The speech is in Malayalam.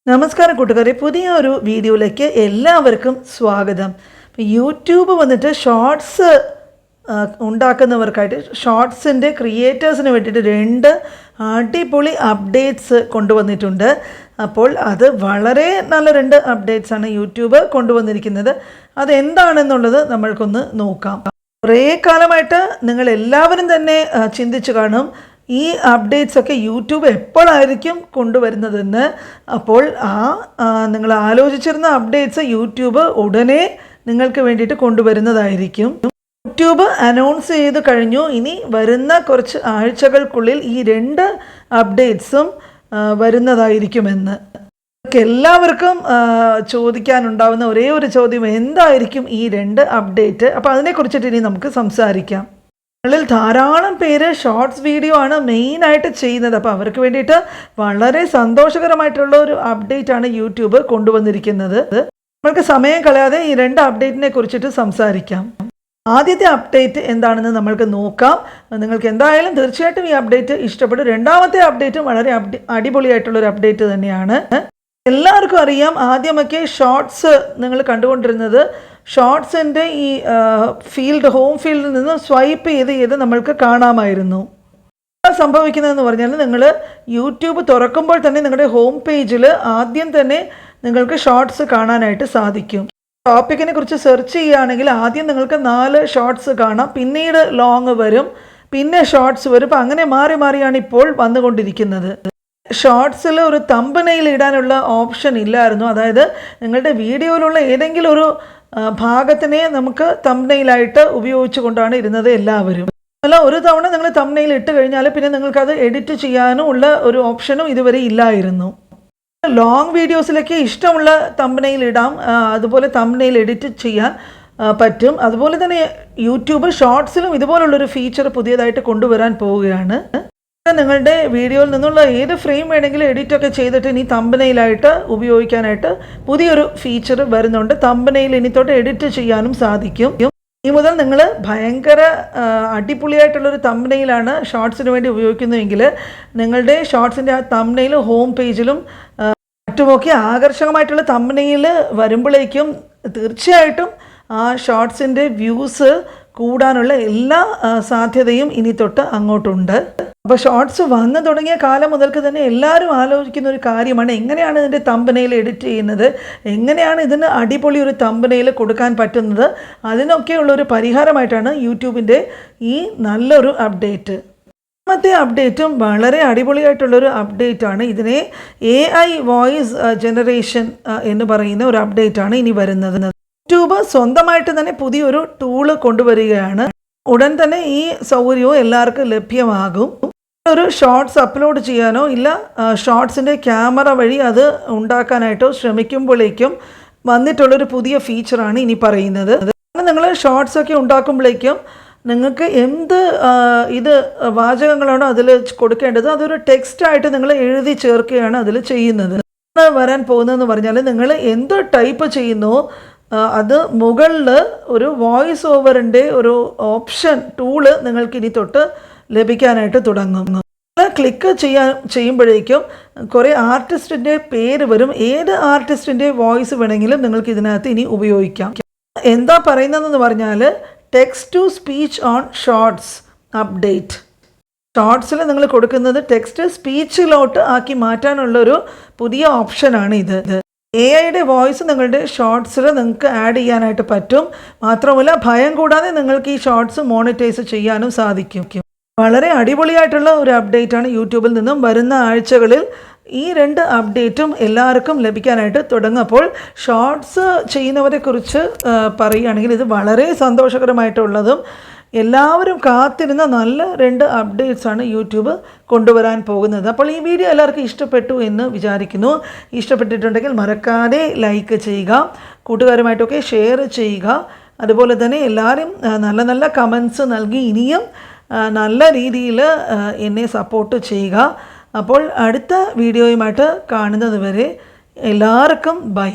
നമസ്കാരം കൂട്ടുകാരെ, പുതിയ ഒരു വീഡിയോയിലേക്ക് എല്ലാവർക്കും സ്വാഗതം. യൂട്യൂബ് വന്നിട്ട് ഷോർട്സ് ഉണ്ടാക്കുന്നവർക്കായിട്ട് ഷോർട്സിൻ്റെ ക്രിയേറ്റേഴ്സിന് വേണ്ടിയിട്ട് 2 അടിപൊളി അപ്ഡേറ്റ്സ് കൊണ്ടുവന്നിട്ടുണ്ട്. അപ്പോൾ അത് വളരെ നല്ല 2 അപ്ഡേറ്റ്സാണ് യൂട്യൂബ് കൊണ്ടുവന്നിരിക്കുന്നത്. അതെന്താണെന്നുള്ളത് നമ്മൾക്കൊന്ന് നോക്കാം. കുറേ കാലമായിട്ട് നിങ്ങൾ എല്ലാവരും തന്നെ ചിന്തിച്ചു കാണും, ഈ അപ്ഡേറ്റ്സ് ഒക്കെ യൂട്യൂബ് എപ്പോഴായിരിക്കും കൊണ്ടുവരുന്നതെന്ന്. അപ്പോൾ നിങ്ങൾ ആലോചിച്ചിരുന്ന അപ്ഡേറ്റ്സ് യൂട്യൂബ് ഉടനെ നിങ്ങൾക്ക് വേണ്ടിയിട്ട് കൊണ്ടുവരുന്നതായിരിക്കും. യൂട്യൂബ് അനൗൺസ് ചെയ്ത് കഴിഞ്ഞു, ഇനി വരുന്ന കുറച്ച് ആഴ്ചകൾക്കുള്ളിൽ ഈ 2 അപ്ഡേറ്റ്സും വരുന്നതായിരിക്കുമെന്ന്. എല്ലാവർക്കും ചോദിക്കാനുണ്ടാവുന്ന ഒരേ ഒരു ചോദ്യം, എന്തായിരിക്കും ഈ 2 അപ്ഡേറ്റ്? അപ്പോൾ അതിനെക്കുറിച്ചിട്ട് ഇനി നമുക്ക് സംസാരിക്കാം. ിൽ ധാരാളം പേര് ഷോർട്സ് വീഡിയോ ആണ് മെയിനായിട്ട് ചെയ്യുന്നത്. അപ്പോൾ അവർക്ക് വേണ്ടിയിട്ട് വളരെ സന്തോഷകരമായിട്ടുള്ള ഒരു അപ്ഡേറ്റ് ആണ് യൂട്യൂബ് കൊണ്ടുവന്നിരിക്കുന്നത്. നമ്മൾക്ക് സമയം കളയാതെ ഈ 2 അപ്ഡേറ്റിനെ കുറിച്ചിട്ട് സംസാരിക്കാം. ആദ്യത്തെ അപ്ഡേറ്റ് എന്താണെന്ന് നമ്മൾക്ക് നോക്കാം. നിങ്ങൾക്ക് എന്തായാലും തീർച്ചയായിട്ടും ഈ അപ്ഡേറ്റ് ഇഷ്ടപ്പെടും. രണ്ടാമത്തെ അപ്ഡേറ്റും വളരെ അടിപൊളിയായിട്ടുള്ളൊരു അപ്ഡേറ്റ് തന്നെയാണ്. എല്ലാവർക്കും അറിയാം, ആദ്യമൊക്കെ ഷോർട്സ് നിങ്ങൾ കണ്ടുകൊണ്ടിരുന്നത് ഷോർട്സിൻ്റെ ഈ ഹോം ഫീൽഡിൽ നിന്ന് സ്വൈപ്പ് ചെയ്ത് നമ്മൾക്ക് കാണാമായിരുന്നു. സംഭവിക്കുന്നതെന്ന് പറഞ്ഞാൽ, നിങ്ങൾ യൂട്യൂബ് തുറക്കുമ്പോൾ തന്നെ നിങ്ങളുടെ ഹോം പേജിൽ ആദ്യം തന്നെ നിങ്ങൾക്ക് ഷോർട്സ് കാണാനായിട്ട് സാധിക്കും. ടോപ്പിക്കിനെ കുറിച്ച് സെർച്ച് ചെയ്യുകയാണെങ്കിൽ ആദ്യം നിങ്ങൾക്ക് 4 ഷോർട്സ് കാണാം, പിന്നീട് ലോങ് വരും, പിന്നെ ഷോർട്സ് വരും. അപ്പം അങ്ങനെ മാറി മാറിയാണ് ഇപ്പോൾ വന്നുകൊണ്ടിരിക്കുന്നത്. ഷോർട്സിൽ ഒരു തമ്പനെയിൽ ഇടാനുള്ള ഓപ്ഷൻ ഇല്ലായിരുന്നു. അതായത് നിങ്ങളുടെ വീഡിയോയിലുള്ള ഏതെങ്കിലും ഒരു ഭാഗത്തിനെ നമുക്ക് തമ്പനെയിലായിട്ട് ഉപയോഗിച്ചു കൊണ്ടാണ് ഇരുന്നത് എല്ലാവരും. അല്ല, ഒരു തവണ നിങ്ങൾ തമ്പനെയിൽ ഇട്ട് കഴിഞ്ഞാൽ പിന്നെ നിങ്ങൾക്കത് എഡിറ്റ് ചെയ്യാനും ഉള്ള ഒരു ഓപ്ഷനും ഇതുവരെ ഇല്ലായിരുന്നു. ലോങ് വീഡിയോസിലൊക്കെ ഇഷ്ടമുള്ള തമ്പനെയിൽ ഇടാം, അതുപോലെ തമ്പനെയിൽ എഡിറ്റ് ചെയ്യാൻ പറ്റും. അതുപോലെ തന്നെ യൂട്യൂബ് ഷോർട്സിലും ഇതുപോലുള്ളൊരു ഫീച്ചർ പുതിയതായിട്ട് കൊണ്ടുവരാൻ പോവുകയാണ്. നിങ്ങളുടെ വീഡിയോയിൽ നിന്നുള്ള ഏത് ഫ്രെയിം വേണമെങ്കിലും എഡിറ്റൊക്കെ ചെയ്തിട്ട് ഇനി തമ്പനെയിലായിട്ട് ഉപയോഗിക്കാനായിട്ട് പുതിയൊരു ഫീച്ചർ വരുന്നുണ്ട്. തമ്പനെയിൽ ഇനി തൊട്ട് എഡിറ്റ് ചെയ്യാനും സാധിക്കും. ഇനി മുതൽ നിങ്ങൾ ഭയങ്കര അടിപൊളിയായിട്ടുള്ളൊരു തമ്പനെയിലാണ് ഷോർട്സിന് വേണ്ടി ഉപയോഗിക്കുന്നതെങ്കിൽ നിങ്ങളുടെ ഷോർട്സിൻ്റെ ആ തമ്പനെയിൽ ഹോം പേജിലും മറ്റുമൊക്കെ ആകർഷകമായിട്ടുള്ള തമ്പനെയിൽ വരുമ്പോഴേക്കും തീർച്ചയായിട്ടും ആ ഷോർട്സിൻ്റെ വ്യൂസ് കൂടാനുള്ള എല്ലാ സാധ്യതയും ഇനി തൊട്ട് അങ്ങോട്ടുണ്ട്. അപ്പോൾ ഷോർട്സ് വന്നു തുടങ്ങിയ കാലം മുതൽക്ക് തന്നെ എല്ലാവരും ആലോചിക്കുന്ന ഒരു കാര്യമാണ്, എങ്ങനെയാണ് ഇതിൻ്റെ തമ്പനെയിൽ എഡിറ്റ് ചെയ്യുന്നത്, എങ്ങനെയാണ് ഇതിന് അടിപൊളി ഒരു തമ്പനെയിൽ കൊടുക്കാൻ പറ്റുന്നത്. അതിനൊക്കെയുള്ളൊരു പരിഹാരമായിട്ടാണ് യൂട്യൂബിൻ്റെ ഈ നല്ലൊരു അപ്ഡേറ്റ്. രണ്ടാമത്തെ അപ്ഡേറ്റും വളരെ അടിപൊളിയായിട്ടുള്ളൊരു അപ്ഡേറ്റാണ്. ഇതിനെ AI വോയിസ് ജനറേഷൻ എന്ന് പറയുന്ന ഒരു അപ്ഡേറ്റാണ് ഇനി വരുന്നത്. യൂട്യൂബ് സ്വന്തമായിട്ട് തന്നെ പുതിയൊരു ടൂള് കൊണ്ടുവരികയാണ്. ഉടൻ തന്നെ ഈ സൗകര്യവും എല്ലാവർക്കും ലഭ്യമാകും. ഒരു ഷോർട്സ് അപ്ലോഡ് ചെയ്യാനോ ഇല്ല ഷോർട്സിൻ്റെ ക്യാമറ വഴി അത് ഉണ്ടാക്കാനായിട്ടോ ശ്രമിക്കുമ്പോഴേക്കും വന്നിട്ടുള്ളൊരു പുതിയ ഫീച്ചറാണ് ഇനി പറയുന്നത്. നിങ്ങൾ ഷോർട്സൊക്കെ ഉണ്ടാക്കുമ്പോഴേക്കും നിങ്ങൾക്ക് എന്ത് വാചകങ്ങളാണോ അതിൽ കൊടുക്കേണ്ടത് അതൊരു ടെക്സ്റ്റായിട്ട് നിങ്ങൾ എഴുതി ചേർക്കുകയാണ് അതിൽ ചെയ്യുന്നത്. വരാൻ പോകുന്നതെന്ന് പറഞ്ഞാൽ, നിങ്ങൾ എന്ത് ടൈപ്പ് ചെയ്യുന്നോ അത് മുകളിൽ ഒരു വോയിസ് ഓവറിൻ്റെ ഒരു ഓപ്ഷൻ ടൂള് നിങ്ങൾക്ക് ഇനി തൊട്ട് ലഭിക്കാനായിട്ട് തുടങ്ങും. ക്ലിക്ക് ചെയ്യുമ്പോഴേക്കും കുറേ ആർട്ടിസ്റ്റിൻ്റെ പേര് വരും. ഏത് ആർട്ടിസ്റ്റിൻ്റെ വോയിസ് വേണമെങ്കിലും നിങ്ങൾക്ക് ഇതിനകത്ത് ഇനി ഉപയോഗിക്കാം. എന്താ പറയുന്നതെന്ന് പറഞ്ഞാൽ, text to speech on shorts update. ഷോർട്സിൽ നിങ്ങൾ കൊടുക്കുന്നത് ടെക്സ്റ്റ് സ്പീച്ചിലോട്ട് ആക്കി മാറ്റാനുള്ളൊരു പുതിയ ഓപ്ഷനാണ് ഇത്. AI വോയിസ് നിങ്ങളുടെ ഷോർട്സിൽ നിങ്ങൾക്ക് ആഡ് ചെയ്യാനായിട്ട് പറ്റും. മാത്രമല്ല ഭയം കൂടാതെ നിങ്ങൾക്ക് ഈ ഷോർട്സ് മോണിറ്റൈസ് ചെയ്യാനും സാധിക്കും. വളരെ അടിപൊളിയായിട്ടുള്ള ഒരു അപ്ഡേറ്റാണ് യൂട്യൂബിൽ നിന്നും. വരുന്ന ആഴ്ചകളിൽ ഈ 2 അപ്ഡേറ്റും എല്ലാവർക്കും ലഭിക്കാനായിട്ട് തുടങ്ങും. അപ്പോൾ ഷോർട്സ് ചെയ്യുന്നവരെക്കുറിച്ച് പറയുകയാണെങ്കിൽ ഇത് വളരെ സന്തോഷകരമായിട്ടുള്ളതും എല്ലാവരും കാത്തിരുന്ന നല്ല 2 അപ്ഡേറ്റ്സാണ് യൂട്യൂബ് കൊണ്ടുവരാൻ പോകുന്നത്. അപ്പോൾ ഈ വീഡിയോ എല്ലാവർക്കും ഇഷ്ടപ്പെട്ടു എന്ന് വിചാരിക്കുന്നു. ഇഷ്ടപ്പെട്ടിട്ടുണ്ടെങ്കിൽ മറക്കാതെ ലൈക്ക് ചെയ്യുക, കൂട്ടുകാരുമായിട്ടൊക്കെ ഷെയർ ചെയ്യുക. അതുപോലെ തന്നെ എല്ലാവരും നല്ല നല്ല കമൻസ് നൽകി ഇനിയും നല്ല രീതിയിൽ എന്നെ സപ്പോർട്ട് ചെയ്യുക. അപ്പോൾ അടുത്ത വീഡിയോയുമായിട്ട് കാണുന്നത് വരെ എല്ലാവർക്കും ബൈ.